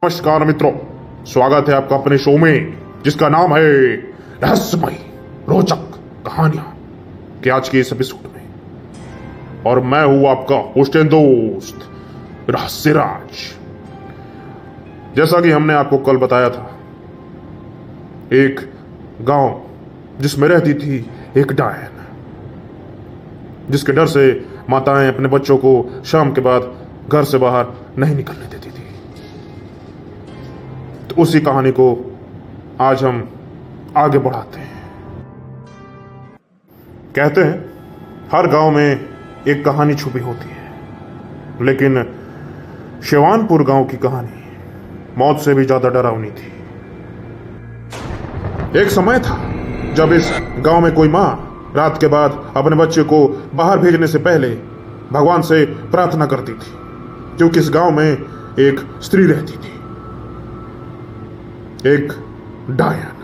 नमस्कार मित्रों, स्वागत है आपका अपने शो में जिसका नाम है रहस्यमय रोचक कहानियां के आज के इस एपिसोड में। और मैं हूं आपका होस्ट एंड दोस्त रहस्यराज। जैसा कि हमने आपको कल बताया था, एक गांव जिसमें रहती थी एक डायन, जिसके डर से माताएं अपने बच्चों को शाम के बाद घर से बाहर नहीं निकलने देती थी। तो उसी कहानी को आज हम आगे बढ़ाते हैं। कहते हैं हर गांव में एक कहानी छुपी होती है, लेकिन शिवानपुर गांव की कहानी मौत से भी ज्यादा डरावनी थी। एक समय था जब इस गांव में कोई मां रात के बाद अपने बच्चे को बाहर भेजने से पहले भगवान से प्रार्थना करती थी, क्योंकि इस गांव में एक स्त्री रहती थी, एक डायन।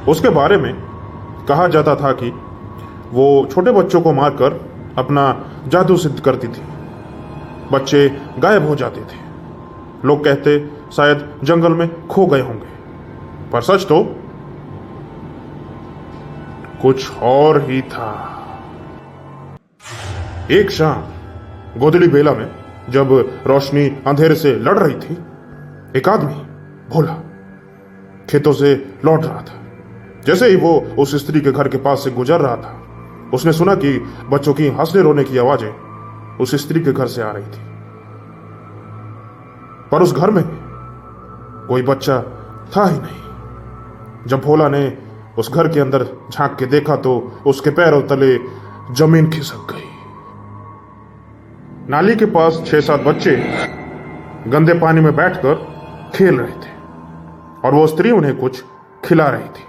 उसके बारे में कहा जाता था कि वो छोटे बच्चों को मारकर अपना जादू सिद्ध करती थी। बच्चे गायब हो जाते थे। लोग कहते शायद जंगल में खो गए होंगे, पर सच तो कुछ और ही था। एक शाम गोदड़ी बेला में जब रोशनी अंधेरे से लड़ रही थी, एक आदमी भोला खेतों से लौट रहा था। जैसे ही वो उस स्त्री के घर के पास से गुजर रहा था, उसने सुना कि बच्चों की हंसने रोने की आवाजें उस स्त्री के घर से आ रही थी। पर उस घर में कोई बच्चा था ही नहीं। जब भोला ने उस घर के अंदर झांक के देखा तो उसके पैरों तले जमीन खिसक गई। नाली के पास 6-7 बच्चे गंदे पानी में बैठकर खेल रहे थे, और वो स्त्री उन्हें कुछ खिला रही थी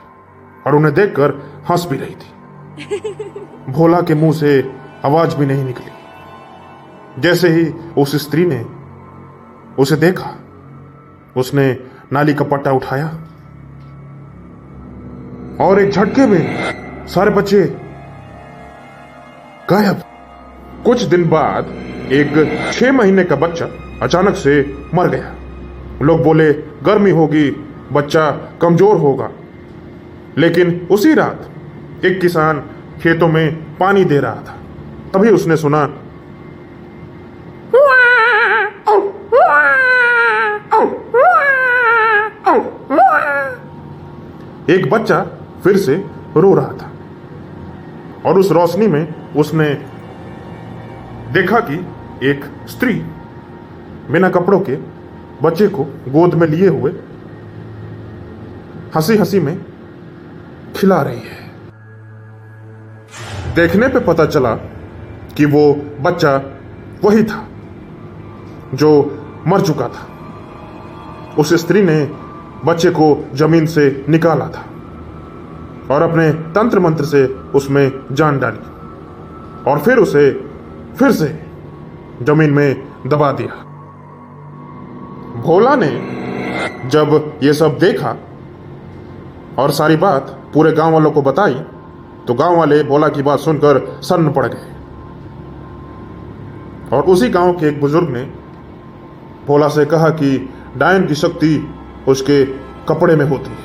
और उन्हें देखकर हंस भी रही थी। भोला के मुंह से आवाज भी नहीं निकली। जैसे ही उस स्त्री ने उसे देखा, उसने नाली का पट्टा उठाया और एक झटके में सारे बच्चे गायब। कुछ दिन बाद एक 6 महीने का बच्चा अचानक से मर गया। लोग बोले गर्मी होगी, बच्चा कमजोर होगा। लेकिन उसी रात एक किसान खेतों में पानी दे रहा था। तभी उसने सुना एक बच्चा फिर से रो रहा था, और उस रोशनी में उसने देखा कि एक स्त्री बिना कपड़ों के बच्चे को गोद में लिए हुए हंसी हंसी में खिला रही है। देखने पे पता चला कि वो बच्चा वही था जो मर चुका था। उस स्त्री ने बच्चे को जमीन से निकाला था और अपने तंत्र मंत्र से उसमें जान डाली, और फिर उसे फिर से जमीन में दबा दिया। भोला ने जब ये सब देखा और सारी बात पूरे गांव वालों को बताई, तो गांव वाले भोला की बात सुनकर सन्न पड़ गए। और उसी गांव के एक बुजुर्ग ने भोला से कहा कि डायन की शक्ति उसके कपड़े में होती है,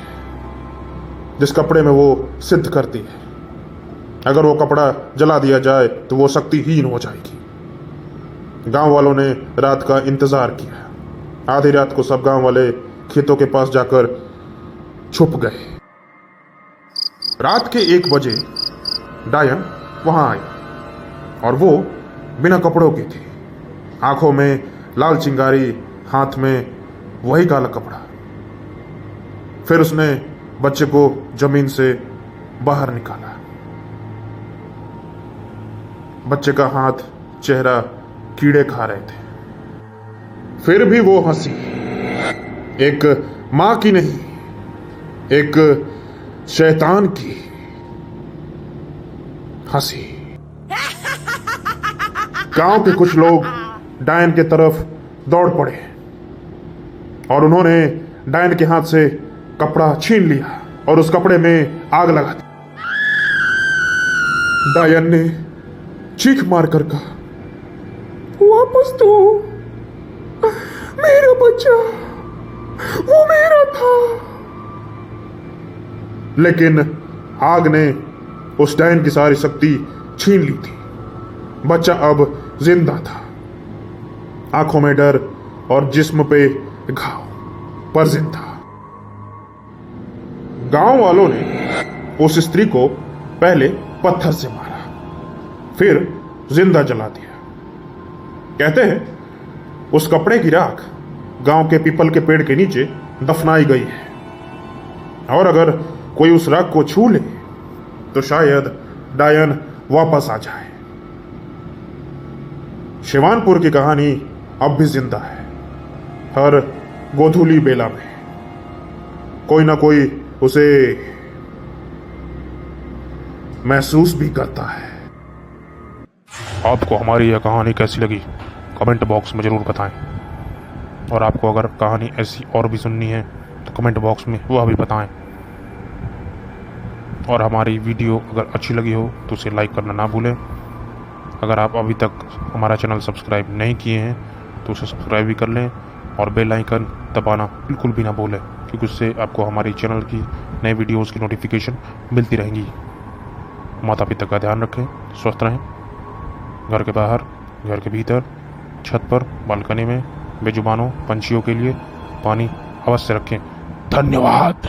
जिस कपड़े में वो सिद्ध करती है। अगर वो कपड़ा जला दिया जाए तो वो शक्तिहीन हो जाएगी। गांव वालों ने रात का इंतजार किया। आधी रात को सब गांव वाले खेतों के पास जाकर छुप गए। रात के 1 बजे डायन वहां आई, और वो बिना कपड़ों की थी। आंखों में लाल चिंगारी, हाथ में वही काला कपड़ा। फिर उसने बच्चे को जमीन से बाहर निकाला। बच्चे का हाथ, चेहरा कीड़े खा रहे थे। फिर भी वो हंसी, एक मां की नहीं, एक शैतान की हंसी। गांव के कुछ लोग डायन के तरफ दौड़ पड़े और उन्होंने डायन के हाथ से कपड़ा छीन लिया और उस कपड़े में आग लगा दी। डायन ने चीख मार कर कहा, वापस दो, मेरा बच्चा, वो मेरा था। लेकिन आग ने उस डायन की सारी शक्ति छीन ली थी। बच्चा अब जिंदा था, आंखों में डर और जिस्म पे घाव, पर जिंदा। गांव वालों ने उस स्त्री को पहले पत्थर से मारा, फिर जिंदा जला दिया। कहते हैं उस कपड़े की राख गांव के पीपल के पेड़ के नीचे दफनाई गई है, और अगर कोई उस राख को छू ले तो शायद डायन वापस आ जाए। शिवानपुर की कहानी अब भी जिंदा है। हर गोधूली बेला में कोई ना कोई उसे महसूस भी करता है। आपको हमारी यह कहानी कैसी लगी कमेंट बॉक्स में ज़रूर बताएं, और आपको अगर कहानी ऐसी और भी सुननी है तो कमेंट बॉक्स में वह भी बताएं। और हमारी वीडियो अगर अच्छी लगी हो तो उसे लाइक करना ना भूलें। अगर आप अभी तक हमारा चैनल सब्सक्राइब नहीं किए हैं तो उसे सब्सक्राइब भी कर लें, और बेल आइकन दबाना बिल्कुल भी ना भूलें, क्योंकि उससे आपको हमारी चैनल की नए वीडियोज़ की नोटिफिकेशन मिलती रहेंगी। माता पिता का ध्यान रखें, स्वस्थ रहें। घर के बाहर, घर के भीतर, छत पर, बालकनी में बेजुबानों पंछियों के लिए पानी अवश्य रखें। धन्यवाद।